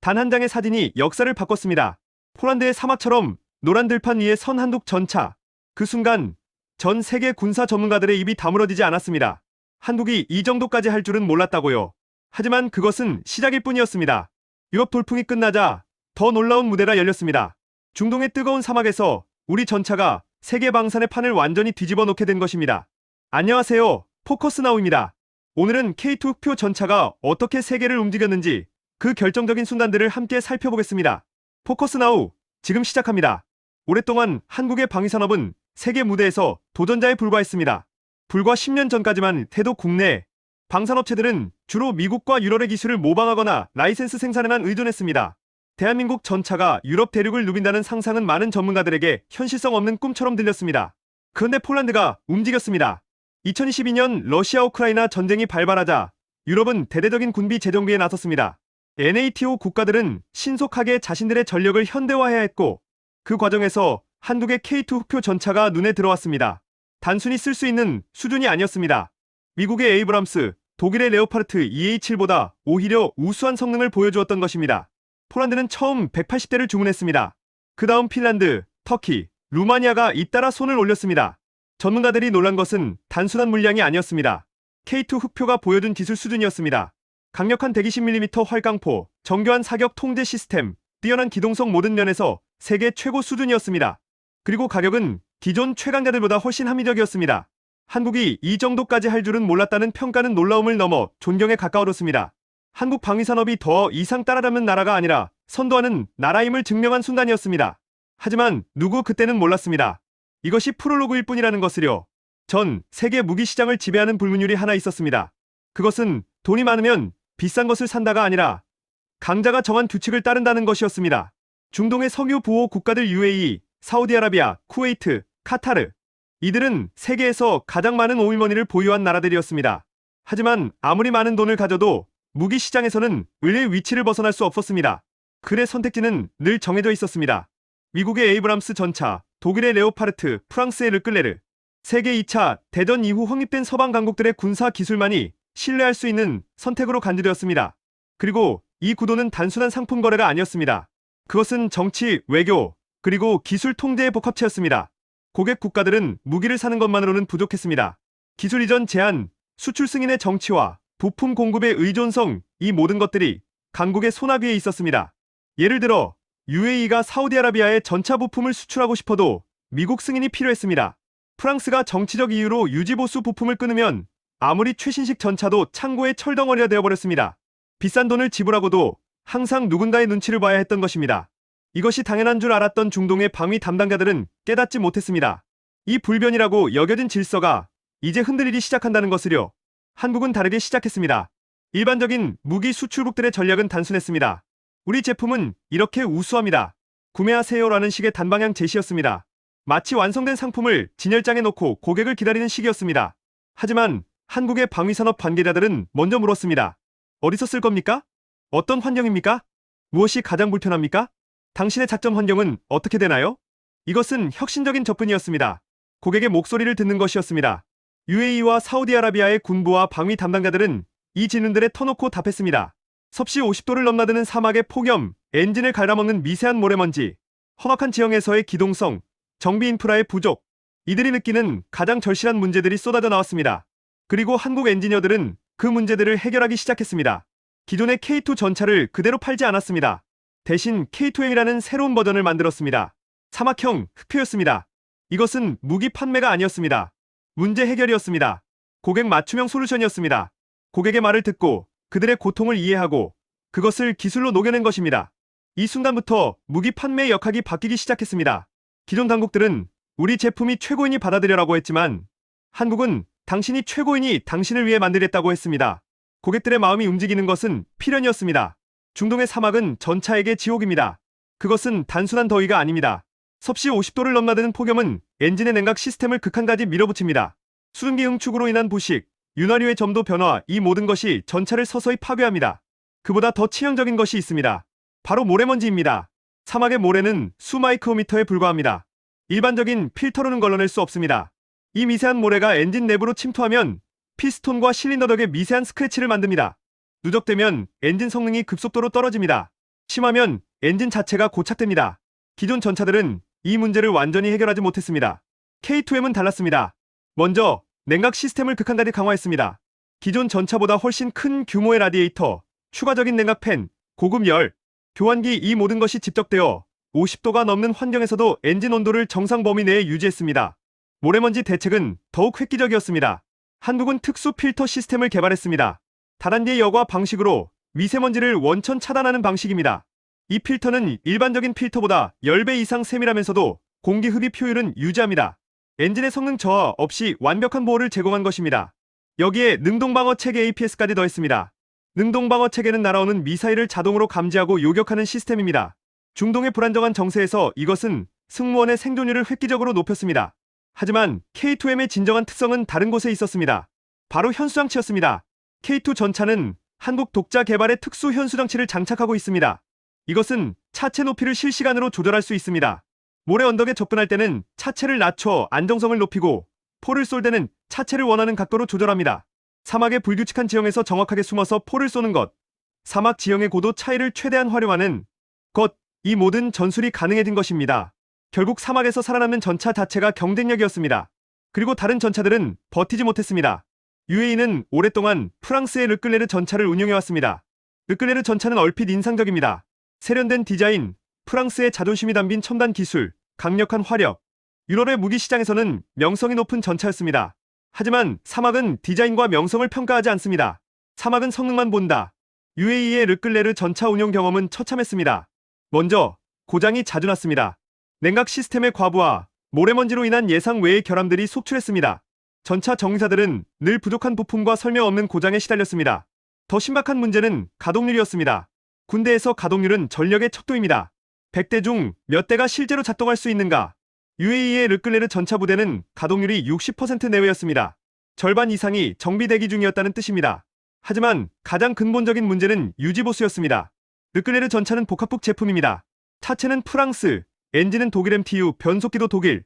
단 한 장의 사진이 역사를 바꿨습니다. 폴란드의 사막처럼 노란 들판 위에 선 한국 전차. 그 순간 전 세계 군사 전문가들의 입이 다물어지지 않았습니다. 한국이 이 정도까지 할 줄은 몰랐다고요. 하지만 그것은 시작일 뿐이었습니다. 유럽 돌풍이 끝나자 더 놀라운 무대가 열렸습니다. 중동의 뜨거운 사막에서 우리 전차가 세계 방산의 판을 완전히 뒤집어 놓게 된 것입니다. 안녕하세요. 포커스나우입니다. 오늘은 K2 흑표 전차가 어떻게 세계를 움직였는지 그 결정적인 순간들을 함께 살펴보겠습니다. 포커스나우, 지금 시작합니다. 오랫동안 한국의 방위산업은 세계 무대에서 도전자에 불과했습니다. 불과 10년 전까지만 해도 국내 방산업체들은 주로 미국과 유럽의 기술을 모방하거나 라이센스 생산에만 의존했습니다. 대한민국 전차가 유럽 대륙을 누빈다는 상상은 많은 전문가들에게 현실성 없는 꿈처럼 들렸습니다. 그런데 폴란드가 움직였습니다. 2022년 러시아 우크라이나 전쟁이 발발하자 유럽은 대대적인 군비 재정비에 나섰습니다. NATO 국가들은 신속하게 자신들의 전력을 현대화해야 했고 그 과정에서 한국의 K2 흑표 전차가 눈에 들어왔습니다. 단순히 쓸 수 있는 수준이 아니었습니다. 미국의 에이브람스, 독일의 레오파르트 EA7보다 오히려 우수한 성능을 보여주었던 것입니다. 폴란드는 처음 180대를 주문했습니다. 그 다음 핀란드, 터키, 루마니아가 잇따라 손을 올렸습니다. 전문가들이 놀란 것은 단순한 물량이 아니었습니다. K2 흑표가 보여준 기술 수준이었습니다. 강력한 120mm 활강포, 정교한 사격 통제 시스템, 뛰어난 기동성 모든 면에서 세계 최고 수준이었습니다. 그리고 가격은 기존 최강자들보다 훨씬 합리적이었습니다. 한국이 이 정도까지 할 줄은 몰랐다는 평가는 놀라움을 넘어 존경에 가까워졌습니다. 한국 방위산업이 더 이상 따라잡는 나라가 아니라 선도하는 나라임을 증명한 순간이었습니다. 하지만 누구 그때는 몰랐습니다. 이것이 프롤로그일 뿐이라는 것을요. 전 세계 무기 시장을 지배하는 불문율이 하나 있었습니다. 그것은 돈이 많으면 비싼 것을 산다가 아니라 강자가 정한 규칙을 따른다는 것이었습니다. 중동의 석유 보호 국가들 UAE, 사우디아라비아, 쿠웨이트, 카타르. 이들은 세계에서 가장 많은 오일머니를 보유한 나라들이었습니다. 하지만 아무리 많은 돈을 가져도 무기 시장에서는 의뢰의 위치를 벗어날 수 없었습니다. 그의 선택지는 늘 정해져 있었습니다. 미국의 에이브람스 전차, 독일의 레오파르트, 프랑스의 르클레르. 세계 2차 대전 이후 확립된 서방 강국들의 군사 기술만이 신뢰할 수 있는 선택으로 간주되었습니다. 그리고 이 구도는 단순한 상품 거래가 아니었습니다. 그것은 정치, 외교, 그리고 기술 통제의 복합체였습니다. 고객 국가들은 무기를 사는 것만으로는 부족했습니다. 기술 이전 제한, 수출 승인의 정치와 부품 공급의 의존성, 이 모든 것들이 강국의 손아귀에 있었습니다. 예를 들어 UAE가 사우디아라비아에 전차 부품을 수출하고 싶어도 미국 승인이 필요했습니다. 프랑스가 정치적 이유로 유지보수 부품을 끊으면 아무리 최신식 전차도 창고의 철덩어리가 되어버렸습니다. 비싼 돈을 지불하고도 항상 누군가의 눈치를 봐야 했던 것입니다. 이것이 당연한 줄 알았던 중동의 방위 담당자들은 깨닫지 못했습니다. 이 불변이라고 여겨진 질서가 이제 흔들리기 시작한다는 것을요. 한국은 다르게 시작했습니다. 일반적인 무기 수출국들의 전략은 단순했습니다. 우리 제품은 이렇게 우수합니다. 구매하세요라는 식의 단방향 제시였습니다. 마치 완성된 상품을 진열장에 놓고 고객을 기다리는 식이었습니다. 하지만 한국의 방위산업 관계자들은 먼저 물었습니다. 어디서 쓸 겁니까? 어떤 환경입니까? 무엇이 가장 불편합니까? 당신의 작전 환경은 어떻게 되나요? 이것은 혁신적인 접근이었습니다. 고객의 목소리를 듣는 것이었습니다. UAE와 사우디아라비아의 군부와 방위 담당자들은 이 질문들에 터놓고 답했습니다. 섭씨 50도를 넘나드는 사막의 폭염, 엔진을 갉아먹는 미세한 모래먼지, 험악한 지형에서의 기동성, 정비 인프라의 부족, 이들이 느끼는 가장 절실한 문제들이 쏟아져 나왔습니다. 그리고 한국 엔지니어들은 그 문제들을 해결하기 시작했습니다. 기존의 K2 전차를 그대로 팔지 않았습니다. 대신 K2M이라는 새로운 버전을 만들었습니다. 사막형 흑표였습니다. 이것은 무기 판매가 아니었습니다. 문제 해결이었습니다. 고객 맞춤형 솔루션이었습니다. 고객의 말을 듣고 그들의 고통을 이해하고 그것을 기술로 녹여낸 것입니다. 이 순간부터 무기 판매의 역학이 바뀌기 시작했습니다. 기존 당국들은 우리 제품이 최고인이 받아들여라고 했지만 한국은 당신이 최고인이 당신을 위해 만들겠다고 했습니다. 고객들의 마음이 움직이는 것은 필연이었습니다. 중동의 사막은 전차에게 지옥입니다. 그것은 단순한 더위가 아닙니다. 섭씨 50도를 넘나드는 폭염은 엔진의 냉각 시스템을 극한까지 밀어붙입니다. 수증기 응축으로 인한 부식, 윤활유의 점도 변화, 이 모든 것이 전차를 서서히 파괴합니다. 그보다 더 치명적인 것이 있습니다. 바로 모래먼지입니다. 사막의 모래는 수 마이크로미터에 불과합니다. 일반적인 필터로는 걸러낼 수 없습니다. 이 미세한 모래가 엔진 내부로 침투하면 피스톤과 실린더 덕에 미세한 스크래치를 만듭니다. 누적되면 엔진 성능이 급속도로 떨어집니다. 심하면 엔진 자체가 고착됩니다. 기존 전차들은 이 문제를 완전히 해결하지 못했습니다. K2M은 달랐습니다. 먼저 냉각 시스템을 극한까지 강화했습니다. 기존 전차보다 훨씬 큰 규모의 라디에이터, 추가적인 냉각팬, 고급 열, 교환기 이 모든 것이 집적되어 50도가 넘는 환경에서도 엔진 온도를 정상 범위 내에 유지했습니다. 모래먼지 대책은 더욱 획기적이었습니다. 한국은 특수 필터 시스템을 개발했습니다. 다단계의 여과 방식으로 미세먼지를 원천 차단하는 방식입니다. 이 필터는 일반적인 필터보다 10배 이상 세밀하면서도 공기 흡입 효율은 유지합니다. 엔진의 성능 저하 없이 완벽한 보호를 제공한 것입니다. 여기에 능동방어 체계 APS까지 더했습니다. 능동방어 체계는 날아오는 미사일을 자동으로 감지하고 요격하는 시스템입니다. 중동의 불안정한 정세에서 이것은 승무원의 생존율을 획기적으로 높였습니다. 하지만 K2M의 진정한 특성은 다른 곳에 있었습니다. 바로 현수장치였습니다. K2 전차는 한국 독자 개발의 특수 현수장치를 장착하고 있습니다. 이것은 차체 높이를 실시간으로 조절할 수 있습니다. 모래 언덕에 접근할 때는 차체를 낮춰 안정성을 높이고 포를 쏠 때는 차체를 원하는 각도로 조절합니다. 사막의 불규칙한 지형에서 정확하게 숨어서 포를 쏘는 것, 사막 지형의 고도 차이를 최대한 활용하는 것, 이 모든 전술이 가능해진 것입니다. 결국 사막에서 살아남는 전차 자체가 경쟁력이었습니다. 그리고 다른 전차들은 버티지 못했습니다. UAE는 오랫동안 프랑스의 르클레르 전차를 운용해왔습니다. 르클레르 전차는 얼핏 인상적입니다. 세련된 디자인, 프랑스의 자존심이 담긴 첨단 기술, 강력한 화력. 유럽의 무기 시장에서는 명성이 높은 전차였습니다. 하지만 사막은 디자인과 명성을 평가하지 않습니다. 사막은 성능만 본다. UAE의 르클레르 전차 운용 경험은 처참했습니다. 먼저 고장이 자주 났습니다. 냉각 시스템의 과부하, 모래먼지로 인한 예상 외의 결함들이 속출했습니다. 전차 정유사들은 늘 부족한 부품과 설명 없는 고장에 시달렸습니다. 더 심각한 문제는 가동률이었습니다. 군대에서 가동률은 전력의 척도입니다. 100대 중 몇 대가 실제로 작동할 수 있는가? UAE의 르클레르 전차 부대는 가동률이 60% 내외였습니다. 절반 이상이 정비 대기 중이었다는 뜻입니다. 하지만 가장 근본적인 문제는 유지보수였습니다. 르클레르 전차는 복합국 제품입니다. 차체는 프랑스, 엔진은 독일 MTU, 변속기도 독일.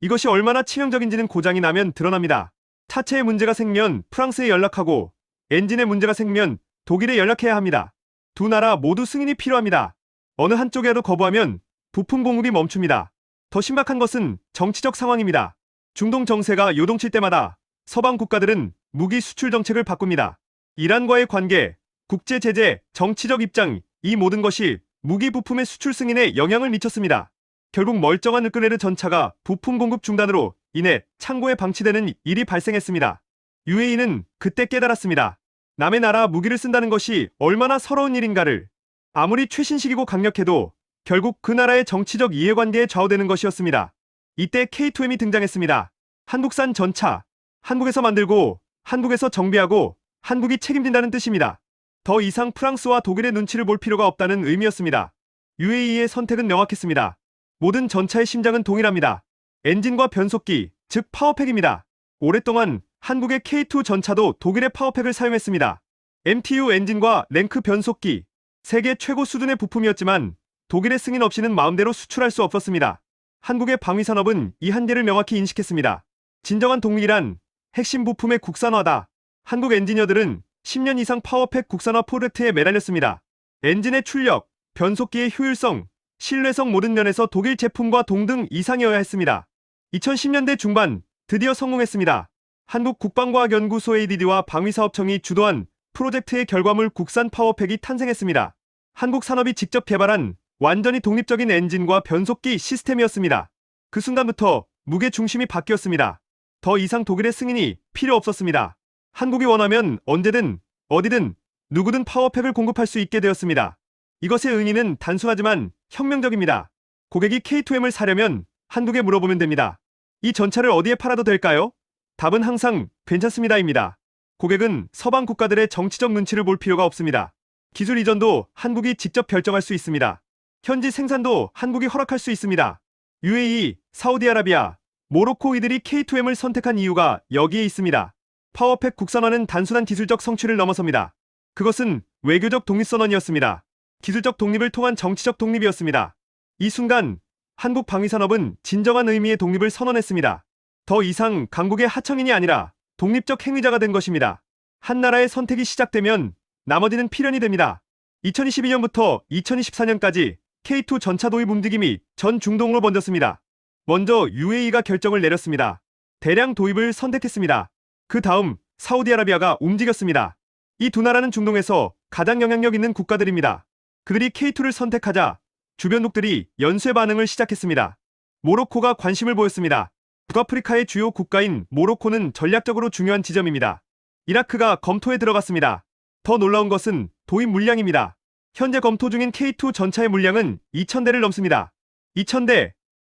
이것이 얼마나 치명적인지는 고장이 나면 드러납니다. 차체에 문제가 생기면 프랑스에 연락하고 엔진에 문제가 생기면 독일에 연락해야 합니다. 두 나라 모두 승인이 필요합니다. 어느 한쪽이라도 거부하면 부품 공급이 멈춥니다. 더 심각한 것은 정치적 상황입니다. 중동 정세가 요동칠 때마다 서방 국가들은 무기 수출 정책을 바꿉니다. 이란과의 관계, 국제 제재, 정치적 입장, 이 모든 것이 무기 부품의 수출 승인에 영향을 미쳤습니다. 결국 멀쩡한 르클레르 전차가 부품 공급 중단으로 인해 창고에 방치되는 일이 발생했습니다. UAE는 그때 깨달았습니다. 남의 나라 무기를 쓴다는 것이 얼마나 서러운 일인가를. 아무리 최신식이고 강력해도 결국 그 나라의 정치적 이해관계에 좌우되는 것이었습니다. 이때 K2M이 등장했습니다. 한국산 전차, 한국에서 만들고 한국에서 정비하고 한국이 책임진다는 뜻입니다. 더 이상 프랑스와 독일의 눈치를 볼 필요가 없다는 의미였습니다. UAE의 선택은 명확했습니다. 모든 전차의 심장은 동일합니다. 엔진과 변속기, 즉 파워팩입니다. 오랫동안 한국의 K2 전차도 독일의 파워팩을 사용했습니다. MTU 엔진과 랭크 변속기, 세계 최고 수준의 부품이었지만 독일의 승인 없이는 마음대로 수출할 수 없었습니다. 한국의 방위산업은 이 한계를 명확히 인식했습니다. 진정한 독일이란 핵심 부품의 국산화다. 한국 엔지니어들은 10년 이상 파워팩 국산화 프로젝트에 매달렸습니다. 엔진의 출력, 변속기의 효율성, 신뢰성 모든 면에서 독일 제품과 동등 이상이어야 했습니다. 2010년대 중반 드디어 성공했습니다. 한국 국방과학연구소 ADD와 방위사업청이 주도한 프로젝트의 결과물 국산 파워팩이 탄생했습니다. 한국 산업이 직접 개발한 완전히 독립적인 엔진과 변속기 시스템이었습니다. 그 순간부터 무게 중심이 바뀌었습니다. 더 이상 독일의 승인이 필요 없었습니다. 한국이 원하면 언제든 어디든 누구든 파워팩을 공급할 수 있게 되었습니다. 이것의 의미는 단순하지만 혁명적입니다. 고객이 K2M을 사려면 한국에 물어보면 됩니다. 이 전차를 어디에 팔아도 될까요? 답은 항상 괜찮습니다입니다. 고객은 서방 국가들의 정치적 눈치를 볼 필요가 없습니다. 기술 이전도 한국이 직접 결정할 수 있습니다. 현지 생산도 한국이 허락할 수 있습니다. UAE, 사우디아라비아, 모로코 이들이 K2M을 선택한 이유가 여기에 있습니다. 파워팩 국산화는 단순한 기술적 성취를 넘어섭니다. 그것은 외교적 독립선언이었습니다. 기술적 독립을 통한 정치적 독립이었습니다. 이 순간 한국 방위산업은 진정한 의미의 독립을 선언했습니다. 더 이상 강국의 하청인이 아니라 독립적 행위자가 된 것입니다. 한 나라의 선택이 시작되면 나머지는 필연이 됩니다. 2022년부터 2024년까지 K2 전차 도입 움직임이 전 중동으로 번졌습니다. 먼저 UAE가 결정을 내렸습니다. 대량 도입을 선택했습니다. 그 다음 사우디아라비아가 움직였습니다. 이 두 나라는 중동에서 가장 영향력 있는 국가들입니다. 그들이 K2를 선택하자 주변국들이 연쇄 반응을 시작했습니다. 모로코가 관심을 보였습니다. 북아프리카의 주요 국가인 모로코는 전략적으로 중요한 지점입니다. 이라크가 검토에 들어갔습니다. 더 놀라운 것은 도입 물량입니다. 현재 검토 중인 K2 전차의 물량은 2,000대를 넘습니다. 2,000대.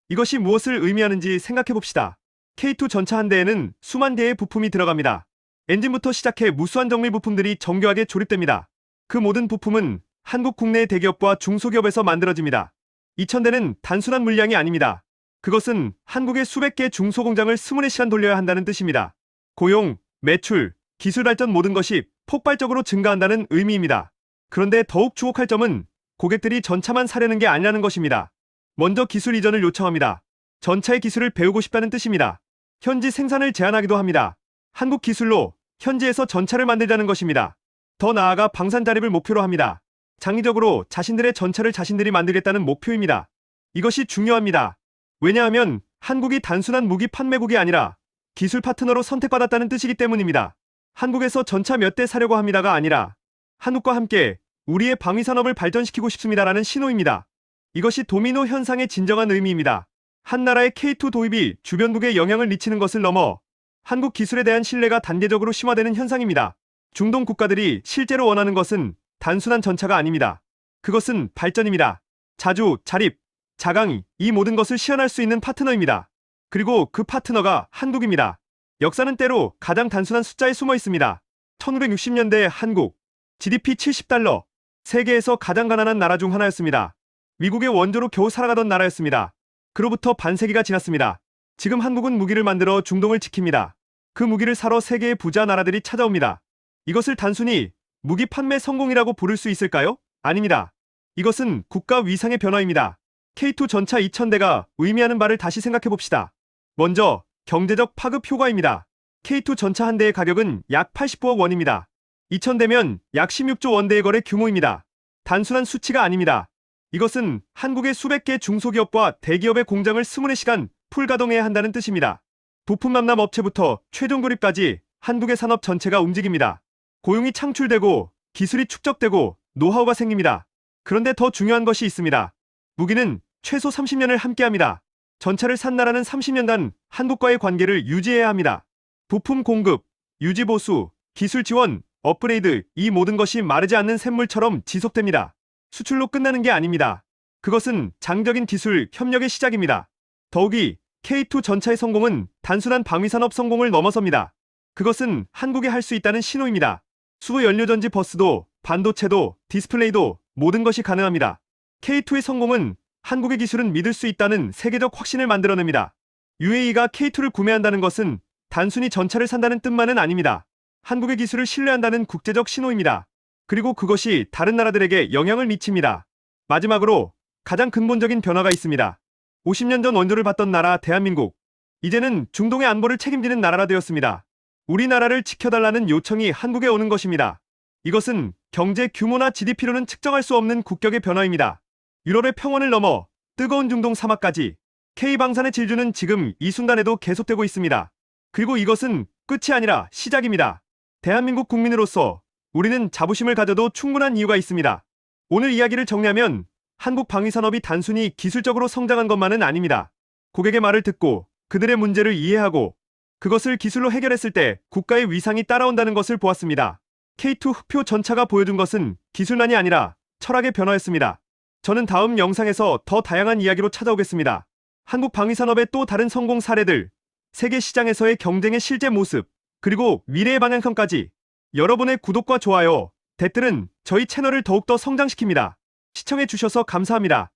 이것이 무엇을 의미하는지 생각해봅시다. K2 전차 한 대에는 수만 개의 부품이 들어갑니다. 엔진부터 시작해 무수한 정밀 부품들이 정교하게 조립됩니다. 그 모든 부품은 한국 국내의 대기업과 중소기업에서 만들어집니다. 2,000대는 단순한 물량이 아닙니다. 그것은 한국의 수백 개의 중소공장을 24시간 돌려야 한다는 뜻입니다. 고용, 매출, 기술 발전 모든 것이 폭발적으로 증가한다는 의미입니다. 그런데 더욱 주목할 점은 고객들이 전차만 사려는 게 아니라는 것입니다. 먼저 기술 이전을 요청합니다. 전차의 기술을 배우고 싶다는 뜻입니다. 현지 생산을 제한하기도 합니다. 한국 기술로 현지에서 전차를 만들자는 것입니다. 더 나아가 방산 자립을 목표로 합니다. 장기적으로 자신들의 전차를 자신들이 만들겠다는 목표입니다. 이것이 중요합니다. 왜냐하면 한국이 단순한 무기 판매국이 아니라 기술 파트너로 선택받았다는 뜻이기 때문입니다. 한국에서 전차 몇 대 사려고 합니다가 아니라 한국과 함께 우리의 방위산업을 발전시키고 싶습니다라는 신호입니다. 이것이 도미노 현상의 진정한 의미입니다. 한 나라의 K2 도입이 주변국에 영향을 미치는 것을 넘어 한국 기술에 대한 신뢰가 단계적으로 심화되는 현상입니다. 중동 국가들이 실제로 원하는 것은 단순한 전차가 아닙니다. 그것은 발전입니다. 자주, 자립, 자강, 이 모든 것을 시연할 수 있는 파트너입니다. 그리고 그 파트너가 한국입니다. 역사는 때로 가장 단순한 숫자에 숨어 있습니다. 1960년대 한국, GDP 70달러, 세계에서 가장 가난한 나라 중 하나였습니다. 미국의 원조로 겨우 살아가던 나라였습니다. 그로부터 반세기가 지났습니다. 지금 한국은 무기를 만들어 중동을 지킵니다. 그 무기를 사러 세계의 부자 나라들이 찾아옵니다. 이것을 단순히 무기 판매 성공이라고 부를 수 있을까요? 아닙니다. 이것은 국가 위상의 변화입니다. K2 전차 2,000대가 의미하는 바를 다시 생각해봅시다. 먼저 경제적 파급 효과입니다. K2 전차 한 대의 가격은 약 89억 원입니다. 2,000대면 약 16조 원대의 거래 규모입니다. 단순한 수치가 아닙니다. 이것은 한국의 수백 개 중소기업과 대기업의 공장을 24시간 풀가동해야 한다는 뜻입니다. 부품 남남 업체부터 최종 조립까지 한국의 산업 전체가 움직입니다. 고용이 창출되고 기술이 축적되고 노하우가 생깁니다. 그런데 더 중요한 것이 있습니다. 무기는 최소 30년을 함께합니다. 전차를 산 나라는 30년간 한국과의 관계를 유지해야 합니다. 부품 공급, 유지 보수, 기술 지원, 업그레이드, 이 모든 것이 마르지 않는 샘물처럼 지속됩니다. 수출로 끝나는 게 아닙니다. 그것은 장적인 기술 협력의 시작입니다. 더욱이 K2 전차의 성공은 단순한 방위산업 성공을 넘어섭니다. 그것은 한국이 할 수 있다는 신호입니다. 수소 연료전지 버스도, 반도체도, 디스플레이도 모든 것이 가능합니다. K2의 성공은 한국의 기술은 믿을 수 있다는 세계적 확신을 만들어냅니다. UAE가 K2를 구매한다는 것은 단순히 전차를 산다는 뜻만은 아닙니다. 한국의 기술을 신뢰한다는 국제적 신호입니다. 그리고 그것이 다른 나라들에게 영향을 미칩니다. 마지막으로 가장 근본적인 변화가 있습니다. 50년 전 원조를 받던 나라 대한민국. 이제는 중동의 안보를 책임지는 나라가 되었습니다. 우리나라를 지켜달라는 요청이 한국에 오는 것입니다. 이것은 경제 규모나 GDP로는 측정할 수 없는 국격의 변화입니다. 유럽의 평원을 넘어 뜨거운 중동 사막까지 K방산의 질주는 지금 이 순간에도 계속되고 있습니다. 그리고 이것은 끝이 아니라 시작입니다. 대한민국 국민으로서 우리는 자부심을 가져도 충분한 이유가 있습니다. 오늘 이야기를 정리하면 한국 방위산업이 단순히 기술적으로 성장한 것만은 아닙니다. 고객의 말을 듣고 그들의 문제를 이해하고 그것을 기술로 해결했을 때 국가의 위상이 따라온다는 것을 보았습니다. K2 흑표 전차가 보여준 것은 기술만이 아니라 철학의 변화였습니다. 저는 다음 영상에서 더 다양한 이야기로 찾아오겠습니다. 한국 방위산업의 또 다른 성공 사례들, 세계 시장에서의 경쟁의 실제 모습, 그리고 미래의 방향성까지 여러분의 구독과 좋아요, 댓글은 저희 채널을 더욱더 성장시킵니다. 시청해주셔서 감사합니다.